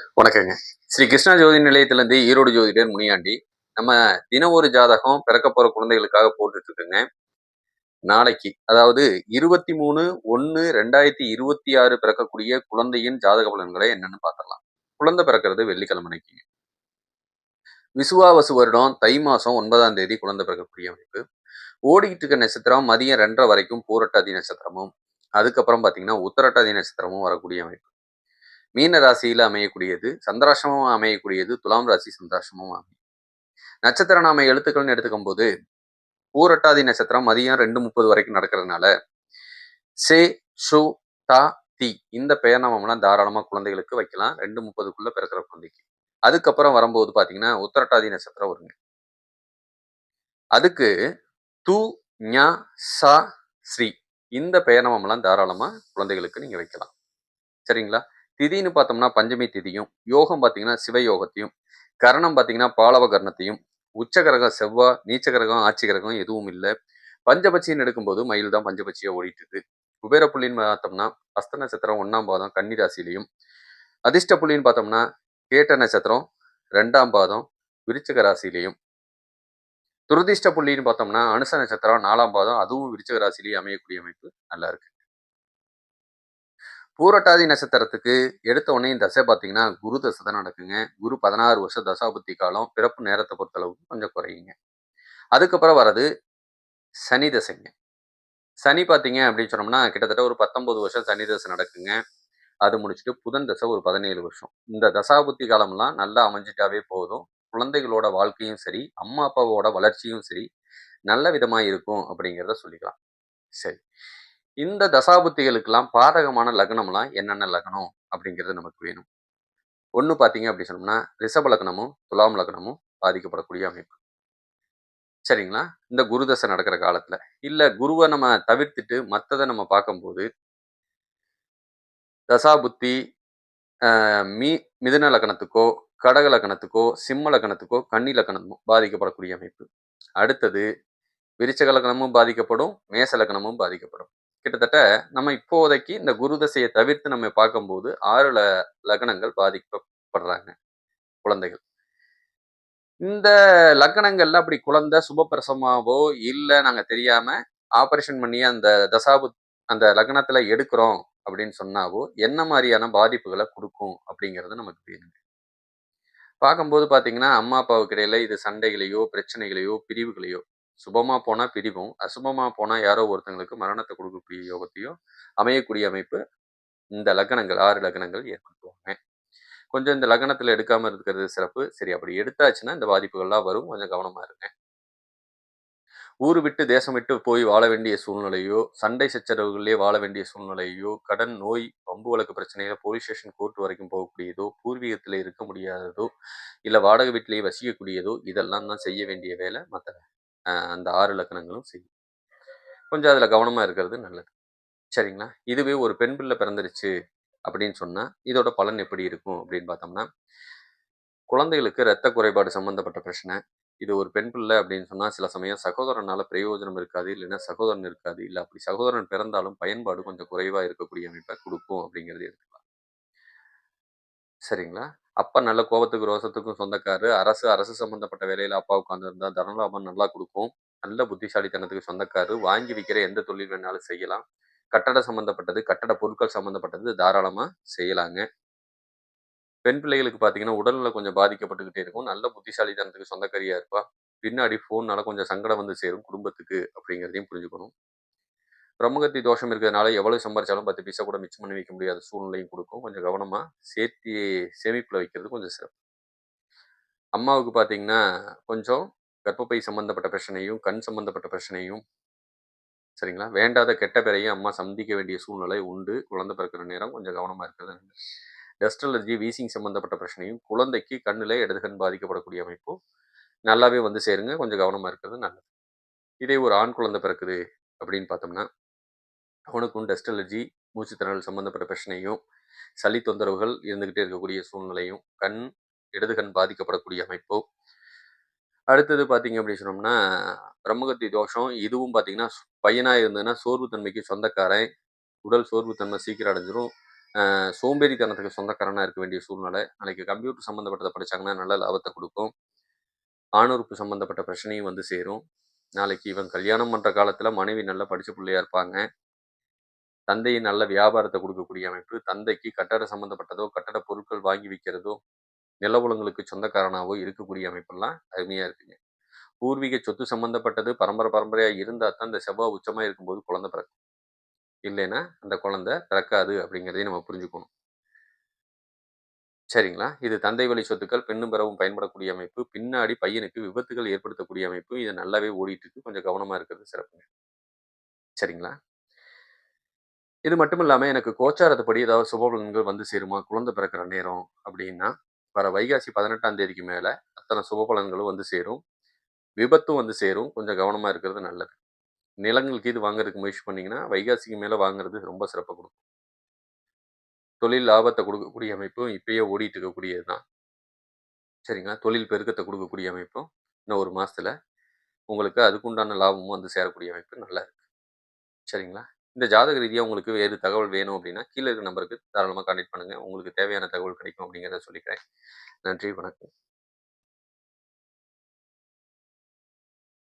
வணக்கங்க. ஸ்ரீ கிருஷ்ணா ஜோதி நிலையத்திலிருந்து ஈரோடு ஜோதிடர் முனியாண்டி. நம்ம தினம் ஒரு ஜாதகம் பிறக்க போற குழந்தைகளுக்காக போட்டுட்டு இருக்குங்க. நாளைக்கு அதாவது 23/1/2026 பிறக்கக்கூடிய குழந்தையின் ஜாதக பலன்களை என்னன்னு பார்த்துடலாம். குழந்தை பிறக்கிறது வெள்ளிக்கிழமை அன்னைக்குங்க. விசுவாவசு வருடம் தை மாசம் 9ஆம் தேதி குழந்தை பிறக்கக்கூடிய அமைப்பு. ஓடிக்கிட்டு இருக்க நட்சத்திரம் மதியம் 2:30 வரைக்கும் பூரட்டாதி நட்சத்திரமும், அதுக்கப்புறம் பார்த்தீங்கன்னா உத்தரட்டாதி நட்சத்திரமும் வரக்கூடிய அமைப்பு. மீன ராசியில அமையக்கூடியது, சந்திராஷ்டமம் அமையக்கூடியது துலாம் ராசி சந்திராஷ்டமம் அமையும். நட்சத்திர நாம எழுத்துக்கள்னு எடுத்துக்கும் போது பூரட்டாதி நட்சத்திரம் மதியம் 2:30 வரைக்கும் நடக்கிறதுனால சே ஷு தா தி இந்த பெயர் நாமம்லாம் தாராளமா குழந்தைகளுக்கு வைக்கலாம். 2:30க்குள்ள பிறக்கிற குழந்தைக்கு. அதுக்கப்புறம் வரும்போது பாத்தீங்கன்னா உத்தரட்டாதி நட்சத்திரம் வருங்க. அதுக்கு து ஞ ச ஸ்ரீ இந்த பெயர் நாமம்லாம் தாராளமா குழந்தைகளுக்கு நீங்க வைக்கலாம். சரிங்களா? திதின்னு பார்த்தோம்னா பஞ்சமி திதியும், யோகம் பார்த்தீங்கன்னா சிவயோகத்தையும், கரணம் பார்த்தீங்கன்னா பாலவ கரணத்தையும், உச்ச கிரகம் செவ்வாய், நீச்ச கிரகம், ஆட்சி கிரகம் எதுவும் இல்லை. பஞ்சபட்சின்னு எடுக்கும்போது மயில் தான் பஞ்சபட்சியா ஓடிட்டு இருக்கு. குபேர புள்ளின்னு பார்த்தோம்னா அஸ்த நட்சத்திரம் 1ஆம் பாதம் கன்னி ராசிலையும், அதிர்ஷ்ட புள்ளின்னு பார்த்தோம்னா கேட்ட நட்சத்திரம் 2ஆம் பாதம் விருச்சிக ராசிலையும், துரதிர்ஷ்ட புள்ளின்னு பார்த்தோம்னா அனுச நட்சத்திரம் 4ஆம் பாதம் அதுவும் விருச்சிக ராசிலேயே அமையக்கூடிய அமைப்பு நல்லா இருக்கு. பூரட்டாதி நட்சத்திரத்துக்கு எடுத்த உடனே தசை பார்த்தீங்கன்னா குரு தசை தான் நடக்குங்க. குரு 16 வருஷம் தசாபுத்தி காலம். பிறப்பு நேரத்தை பொறுத்தளவு கொஞ்சம் குறையுங்க. அதுக்கப்புறம் வர்றது சனி தசைங்க. சனி பார்த்தீங்க அப்படின்னு சொன்னோம்னா கிட்டத்தட்ட ஒரு 19 வருஷம் சனி தசை நடக்குங்க. அது முடிச்சுட்டு புதன் தசை ஒரு 17 வருஷம். இந்த தசாபுத்தி காலம்லாம் நல்லா அமைஞ்சிட்டாவே போதும். குழந்தைகளோட வாழ்க்கையும் சரி, அம்மா அப்பாவோட வளர்ச்சியும் சரி நல்ல விதமா இருக்கும் அப்படிங்கிறத சொல்லிக்கலாம். சரி, இந்த தசாபுத்திகளுக்கெல்லாம் பாதகமான லக்னம்லாம் என்னென்ன லக்னம் அப்படிங்கிறது நமக்கு வேணும். ஒன்று பார்த்தீங்க அப்படி சொன்னோம்னா ரிஷப லக்னமும் துலாம் லக்னமும் பாதிக்கப்படக்கூடிய அமைப்பு. சரிங்களா? இந்த குரு தசை நடக்கிற காலத்துல இல்ல குருவை நம்ம தவிர்த்துட்டு மற்றதை நம்ம பார்க்கும்போது தசாபுத்தி மிதுன லக்னத்துக்கோ கடக லக்னத்துக்கோ சிம்ம லக்னத்துக்கோ கன்னி லக்னமோ பாதிக்கப்படக்கூடிய அமைப்பு. அடுத்தது விருச்சக லக்னமும் பாதிக்கப்படும், மேச லக்னமும் பாதிக்கப்படும். கிட்டத்தட்ட நம்ம இப்போதைக்கு இந்த குரு தசையை தவிர்த்து நம்ம பார்க்கும்போது 6 லக்னங்கள் பாதிக்கப்படுறாங்க குழந்தைகள். இந்த லக்னங்கள்ல அப்படி குழந்தை சுபப்பிரசவமாவோ இல்ல நாங்க தெரியாம ஆபரேஷன் பண்ணி அந்த லக்னத்துல எடுக்கிறோம் அப்படின்னு சொன்னாவோ என்ன மாதிரியான பாதிப்புகளை கொடுக்கும் அப்படிங்கிறது நமக்கு வேணும். பார்க்கும்போது பார்த்தீங்கன்னா அம்மா அப்பாவுக்கு இடையில இது சண்டைகளையோ பிரச்சனைகளையோ பிரிவுகளையோ, சுபமா போனா பிரிவும், அசுபமா போனா யாரோ ஒருத்தங்களுக்கு மரணத்தை கொடுக்கக்கூடிய யோகத்தையோ அமையக்கூடிய அமைப்பு இந்த லக்னங்கள் 6 லக்னங்கள் ஏற்படுத்துவாங்க. கொஞ்சம் இந்த லக்னத்துல எடுக்காம இருக்கிறது சிறப்பு. சரி, அப்படி எடுத்தாச்சுன்னா இந்த பாதிப்புகள்லாம் வரும். கொஞ்சம் கவனமா இருங்க. ஊரு விட்டு தேசம் விட்டு போய் வாழ வேண்டிய சூழ்நிலையோ, சண்டை சச்சரவுகளிலே வாழ வேண்டிய சூழ்நிலையோ, கடன், நோய், வம்பு வழக்கு பிரச்சனையில போலீஸ் ஸ்டேஷன் கோர்ட் வரைக்கும் போகக்கூடியதோ, பூர்வீகத்துல இருக்க முடியாததோ, இல்ல வாடகை வீட்டிலேயே வசிக்கக்கூடியதோ, இதெல்லாம் தான் செய்ய வேண்டிய வேலை மத்த அந்த 6 லக்னங்களும் செய்யும். கொஞ்சம் அதுல கவனமா இருக்கிறது நல்லது. சரிங்களா? இதுவே ஒரு பெண் பிள்ளை பிறந்துருச்சு அப்படின்னு சொன்னா, இதோட பலன் எப்படி இருக்கும் அப்படின்னு பார்த்தோம்னா, குழந்தைகளுக்கு இரத்த குறைபாடு சம்பந்தப்பட்ட பிரச்சனை. இது ஒரு பெண் பிள்ளை அப்படின்னு சொன்னா, சில சமயம் சகோதரனால பிரயோஜனம் இருக்காது. இல்லைன்னா சகோதரன் இருக்காது. இல்ல அப்படி சகோதரன் பிறந்தாலும் பயன்பாடு கொஞ்சம் குறைவா இருக்கக்கூடிய அமைப்பை குடுக்கும் அப்படிங்கிறது எடுத்துக்கலாம். சரிங்களா? அப்பா நல்ல கோவத்துக்கும், ரோசத்துக்கும் சொந்தக்காரரு. அரசு சம்பந்தப்பட்ட வேலையில அப்பா உட்கார்ந்திருந்தா தனலாபம் நல்லா குடுக்கும். நல்ல புத்திசாலித்தனத்துக்கு சொந்தக்காரரு. வாங்கி விக்கிற எந்த தொழில் வேணாலும் செய்யலாம். கட்டட சம்பந்தப்பட்டது, கட்டட பொருட்கள் சம்பந்தப்பட்டது தாராளமா செய்யலாங்க. பெண் பிள்ளைகளுக்கு பார்த்தீங்கன்னா, உடல்நல கொஞ்சம் பாதிக்கப்பட்டுக்கிட்டே இருக்கும். நல்ல புத்திசாலித்தனத்துக்கு சொந்தக்காரியா இருப்பா. பின்னாடி ஃபோன்னால கொஞ்சம் சங்கடம் வந்து சேரும் குடும்பத்துக்கு அப்படிங்கிறதையும் புரிஞ்சுக்கணும். பிரம்மகத்தி தோஷம் இருக்கிறதுனால எவ்வளவு சம்பாரிச்சாலும் 10 பைசா கூட மிச்சம் பண்ணி வைக்க முடியாத சூழ்நிலையும் குடுக்கும். கொஞ்சம் கவனமா சேமிப்புல வைக்கிறது கொஞ்சம் சிறப்பு. அம்மாவுக்கு பார்த்தீங்கன்னா, கொஞ்சம் கர்ப்பப்பை சம்பந்தப்பட்ட பிரச்சனையும், கண் சம்பந்தப்பட்ட பிரச்சனையும் சரிங்களா? வேண்டாத கெட்ட பேரையும் அம்மா சந்திக்க வேண்டிய சூழ்நிலை உண்டு. குழந்தை பிறக்கிற நேரம் கொஞ்சம் கவனமா இருக்கிறது நல்லது. டஸ்ட் அலர்ஜி, வீசிங் சம்பந்தப்பட்ட பிரச்சனையும், குழந்தைக்கு கண்ணுல இடது கண் பாதிக்கப்படக்கூடிய அமைப்பும் நல்லாவே வந்து சேருங்க. கொஞ்சம் கவனமா இருக்கிறது நல்லது. இதே ஒரு ஆண் குழந்தை பிறக்குது அப்படின்னு பார்த்தோம்னா, அவனுக்கும் டஸ்ட் அலர்ஜி, மூச்சுத்திணறல் சம்பந்தப்பட்ட பிரச்சனையும், சளி தொந்தரவுகள் இருந்துகிட்டே இருக்கக்கூடிய சூழ்நிலையும், இடது கண் பாதிக்கப்படக்கூடிய அமைப்போ, அடுத்தது பார்த்தீங்க அப்படின்னு சொன்னோம்னா, பிரம்மகத்தி தோஷம். இதுவும் பார்த்தீங்கன்னா, பையனா இருந்ததுன்னா சோர்வு தன்மைக்கு சொந்தக்காரன். உடல் சோர்வு தன்மை சீக்கிரம் அடைஞ்சிரும். சோம்பேறித்தனத்துக்கு சொந்தக்காரனா இருக்க வேண்டிய சூழ்நிலை. நாளைக்கு கம்ப்யூட்டர் சம்மந்தப்பட்டத படிச்சாங்கன்னா, நல்ல லாபத்த குடுக்கும். ஆணுறுப்பு சம்மந்தப்பட்ட பிரச்சனையும் வந்து சேரும். நாளைக்கு இவன் கல்யாணம் பண்ற காலத்துல மனைவி நல்லா படிச்ச புள்ளையா இருப்பாங்க. தந்தை நல்ல வியாபாரத்த குடுக்கக்கூடிய அமைப்பு. தந்தைக்கு கட்டட சம்மந்தப்பட்டதோ, கட்டட பொருட்கள் வாங்கி விக்கிறதோ, நிலபுலங்களுக்கு சொந்தக்காரனாவோ இருக்கக்கூடிய அமைப்பெல்லாம் அருமையா இருக்குங்க. பூர்வீக சொத்து சம்மந்தப்பட்டது பரம்பரையா இருந்தா தான் இந்த செவ்வாய் உச்சமா இருக்கும்போது குழந்தை பிறக்கும். இல்லைன்னா, அந்த குழந்தை பிறக்காது அப்படிங்கிறதையும் நம்ம புரிஞ்சுக்கணும். சரிங்களா? இது தந்தை வழி சொத்துக்கள் பெண்ணும் பிறவும் பயன்படக்கூடிய அமைப்பு. பின்னாடி பையனுக்கு விபத்துகள் ஏற்படுத்தக்கூடிய அமைப்பு. இது நல்லாவே ஓடிட்டு இருக்கு. கொஞ்சம் கவனமா இருக்கிறது சிறப்புங்க. சரிங்களா? இது மட்டும் இல்லாம எனக்கு கோச்சாரத்துப்படி ஏதாவது சுபபலன்கள் வந்து சேருமா? குழந்தை பிறக்கிற நேரம் அப்படின்னா, வர வைகாசி 18ஆம் தேதிக்கு மேல அத்தன சுபபலன்களும் வந்து சேரும். விபத்தும் வந்து சேரும். கொஞ்சம் கவனமா இருக்கிறது நல்லது. நிலங்கள் கீது வாங்குறதுக்கு முயற்சி பண்ணீங்கன்னா, வைகாசிக்கு மேல வாங்குறது ரொம்ப சிறப்ப குடுக்கும். தொழில் லாபத்த குடுக்கக்கூடிய அமைப்பும் இப்பயே ஓடிட்டு இருக்கக்கூடியது தான். சரிங்களா? தொழில் பெருக்கத்த குடுக்கக்கூடிய அமைப்பும் இன்னும் 1 மாசத்துல உங்களுக்கு அதுக்குண்டான லாபமும் வந்து சேரக்கூடிய அமைப்பு நல்லா இருக்கு. சரிங்களா? இந்த ஜாதக ரீதியா உங்களுக்கு வேறு தகவல் வேணும் அப்படின்னா, கீழ இருக்க நம்பருக்கு தாராளமா கான்டாக்ட் பண்ணுங்க. உங்களுக்கு தேவையான தகவல் கிடைக்கும் அப்படிங்கிறத சொல்லிக்கிறேன். நன்றி, வணக்கம்.